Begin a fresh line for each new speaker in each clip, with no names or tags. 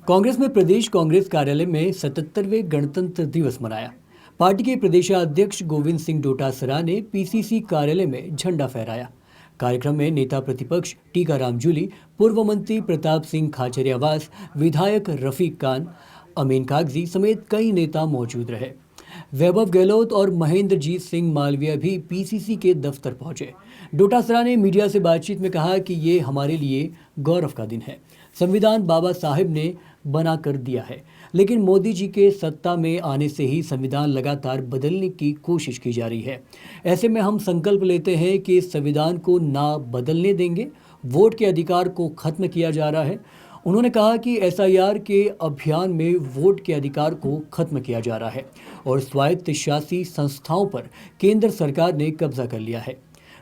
कांग्रेस में प्रदेश कांग्रेस कार्यालय में 77वें गणतंत्र दिवस मनाया। पार्टी के प्रदेशाध्यक्ष गोविंद सिंह डोटासरा ने पीसीसी कार्यालय में झंडा फहराया। कार्यक्रम में नेता प्रतिपक्ष टीकाराम जूली, पूर्व मंत्री प्रताप सिंह खाचरियावास, विधायक रफीक खान, अमीन कागजी समेत कई नेता मौजूद रहे। वैभव गहलोत और महेंद्रजीत सिंह मालवीय भी पीसीसी के दफ्तर पहुंचे। डोटासरा ने मीडिया से बातचीत में कहा कि ये हमारे लिए गौरव का दिन है। संविधान बाबा साहेब ने बना कर दिया है, लेकिन मोदी जी के सत्ता में आने से ही संविधान लगातार बदलने की कोशिश की जा रही है। ऐसे में हम संकल्प लेते हैं कि संविधान को ना बदलने देंगे। वोट के अधिकार को खत्म किया जा रहा है। उन्होंने कहा कि एसआईआर के अभियान में वोट के अधिकार को खत्म किया जा रहा है और स्वायत्त शासी संस्थाओं पर केंद्र सरकार ने कब्जा कर लिया है।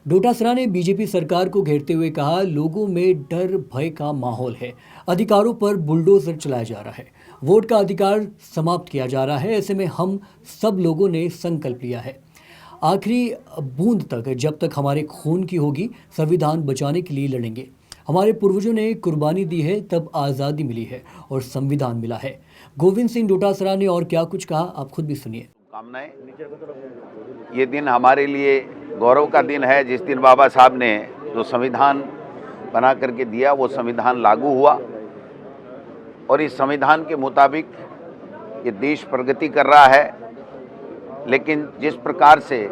डोटासरा ने बीजेपी सरकार को घेरते हुए कहा, लोगों में डर भय का माहौल है, अधिकारों पर बुलडोजर चलाया जा रहा है, वोट का अधिकार समाप्त किया जा रहा है। ऐसे में हम सब लोगों ने संकल्प लिया है, आखिरी बूंद तक, जब तक हमारे खून की होगी, संविधान बचाने के लिए लड़ेंगे। हमारे पूर्वजों ने कुर्बानी दी है, तब आज़ादी मिली है और संविधान मिला है। गोविंद सिंह डोटासरा ने और क्या कुछ कहा, आप खुद भी सुनिए।
कामनाएं, ये दिन हमारे लिए गौरव का दिन है। जिस दिन बाबा साहब ने जो संविधान बना करके दिया, वो संविधान लागू हुआ और इस संविधान के मुताबिक ये देश प्रगति कर रहा है। लेकिन जिस प्रकार से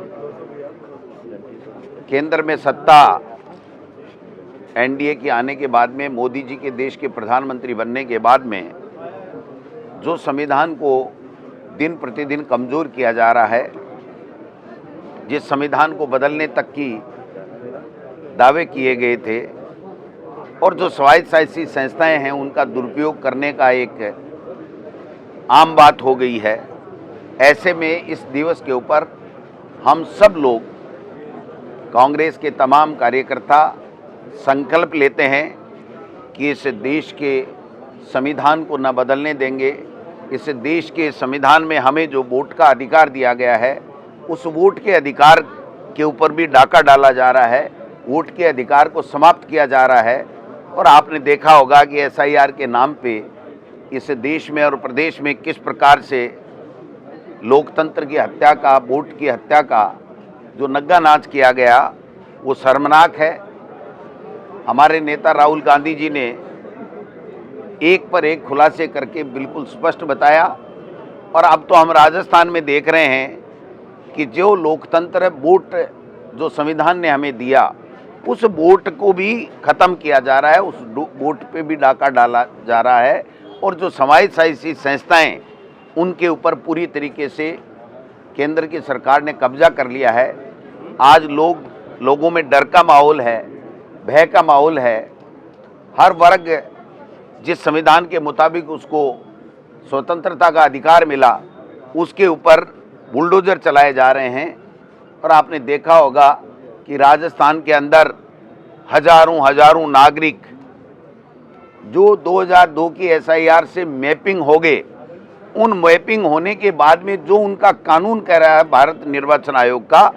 केंद्र में सत्ता एनडीए के आने के बाद में, मोदी जी के देश के प्रधानमंत्री बनने के बाद में जो संविधान को दिन प्रतिदिन कमज़ोर किया जा रहा है, जिस संविधान को बदलने तक की दावे किए गए थे और जो स्वायत्तशासी संस्थाएं हैं उनका दुरुपयोग करने का एक आम बात हो गई है। ऐसे में इस दिवस के ऊपर हम सब लोग, कांग्रेस के तमाम कार्यकर्ता संकल्प लेते हैं कि इस देश के संविधान को न बदलने देंगे। इस देश के संविधान में हमें जो वोट का अधिकार दिया गया है, उस वोट के अधिकार के ऊपर भी डाका डाला जा रहा है, वोट के अधिकार को समाप्त किया जा रहा है। और आपने देखा होगा कि एसआईआर के नाम पे इस देश में और प्रदेश में किस प्रकार से लोकतंत्र की हत्या का, वोट की हत्या का जो नग्गा नाच किया गया, वो शर्मनाक है। हमारे नेता राहुल गांधी जी ने एक पर एक खुलासे करके बिल्कुल स्पष्ट बताया। और अब तो हम राजस्थान में देख रहे हैं कि जो लोकतंत्र, वोट जो संविधान ने हमें दिया, उस वोट को भी ख़त्म किया जा रहा है, उस वोट पे भी डाका डाला जा रहा है। और जो स्वायत्तशासी संस्थाएं, उनके ऊपर पूरी तरीके से केंद्र की सरकार ने कब्जा कर लिया है। आज लोगों में डर का माहौल है, भय का माहौल है। हर वर्ग जिस संविधान के मुताबिक उसको स्वतंत्रता का अधिकार मिला, उसके ऊपर बुलडोजर चलाए जा रहे हैं। और आपने देखा होगा कि राजस्थान के अंदर हजारों नागरिक जो 2002 की एसआईआर से मैपिंग हो गए, उन मैपिंग होने के बाद में जो उनका कानून कह रहा है भारत निर्वाचन आयोग का,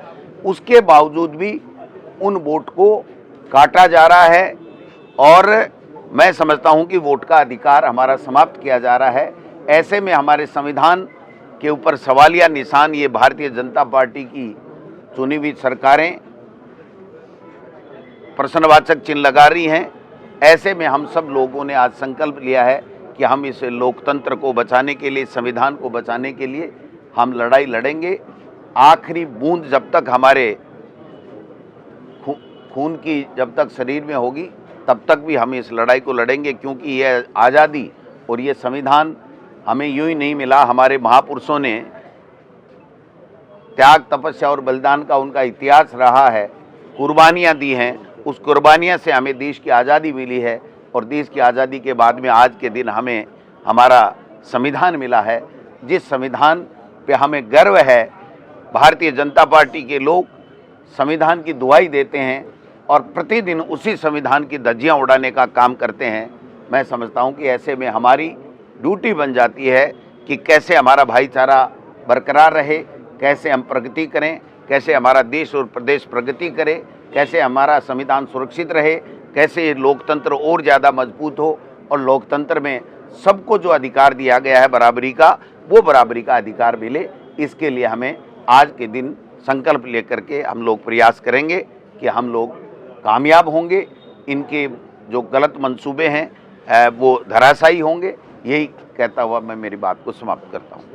उसके बावजूद भी उन वोट को काटा जा रहा है। और मैं समझता हूं कि वोट का अधिकार हमारा समाप्त किया जा रहा है। ऐसे में हमारे संविधान के ऊपर सवालिया निशान ये भारतीय जनता पार्टी की चुनी हुई सरकारें प्रश्नवाचक चिन्ह लगा रही हैं। ऐसे में हम सब लोगों ने आज संकल्प लिया है कि हम इस लोकतंत्र को बचाने के लिए, संविधान को बचाने के लिए हम लड़ाई लड़ेंगे। आखिरी बूंद जब तक हमारे खून की जब तक शरीर में होगी, तब तक भी हम इस लड़ाई को लड़ेंगे। क्योंकि ये आज़ादी और ये संविधान हमें यूं ही नहीं मिला। हमारे महापुरुषों ने त्याग, तपस्या और बलिदान का उनका इतिहास रहा है, कुर्बानियां दी हैं। उस कुर्बानियां से हमें देश की आज़ादी मिली है और देश की आज़ादी के बाद में आज के दिन हमें हमारा संविधान मिला है, जिस संविधान पे हमें गर्व है। भारतीय जनता पार्टी के लोग संविधान की दुहाई देते हैं और प्रतिदिन उसी संविधान की धज्जियां उड़ाने का काम करते हैं। मैं समझता हूं कि ऐसे में हमारी ड्यूटी बन जाती है कि कैसे हमारा भाईचारा बरकरार रहे, कैसे हम प्रगति करें, कैसे हमारा देश और प्रदेश प्रगति करे, कैसे हमारा संविधान सुरक्षित रहे, कैसे लोकतंत्र और ज़्यादा मजबूत हो और लोकतंत्र में सबको जो अधिकार दिया गया है बराबरी का, वो बराबरी का अधिकार मिले। इसके लिए हमें आज के दिन संकल्प लेकर के हम लोग प्रयास करेंगे कि हम लोग कामयाब होंगे, इनके जो गलत मंसूबे हैं वो धराशायी होंगे। यही कहता हुआ मैं मेरी बात को समाप्त करता हूँ।